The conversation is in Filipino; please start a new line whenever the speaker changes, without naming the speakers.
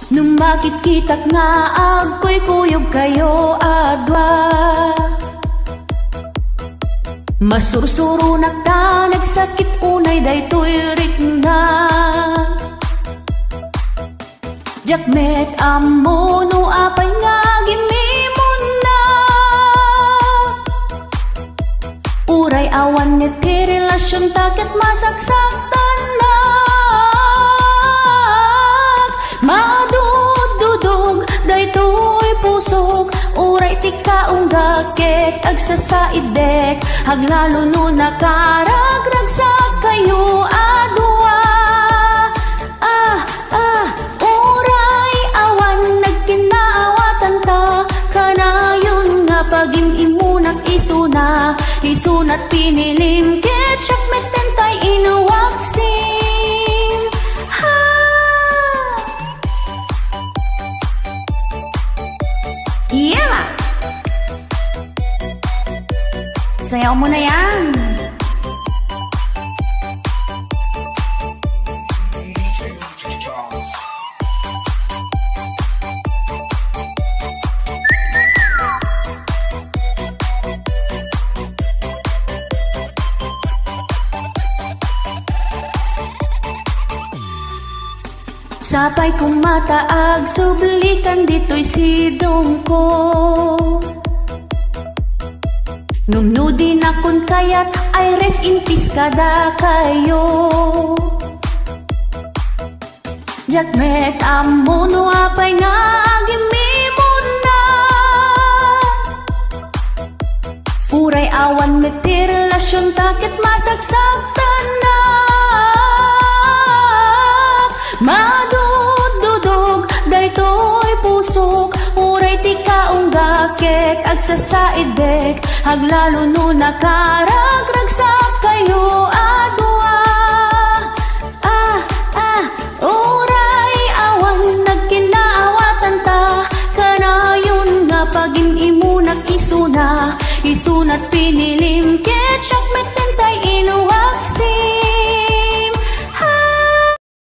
Nung makikita nga ako'y kuyog kayo adwa, masursuro nakta nagsakit unay daytoy rik nga. Jakmet amo no apay nga gimimon na, uray awan met ti relasyon takit masaksaktan na. Madududog daytoy pusok, uray ti kaunggakek agsasaidek, haglalo no nakaragragsak kayo adwa. Uray awan nagkinaawatan ta, kanayon nga pagin imunak isuna, isunat pinilim ketchup metentay inawaksin. Yeah! Sayaw mo na yan! Sapay kong mataag, sublikan dito'y sidong ko. Numnudin akon kayat ay rest in peace kada kayo. Jakmet amo no apay nga gimimon na, uray awan met ti relasyon takit masaksaktan na. Madududog daytoy pusok, uray ti kaunggakek agsasaidek, haglalo no nakaragragsak kayo adwa. Uray awan nagkinaawatan ta, kanayon nga pagin imunak isuna, isunat pinilim ketchup metentay inawaksin.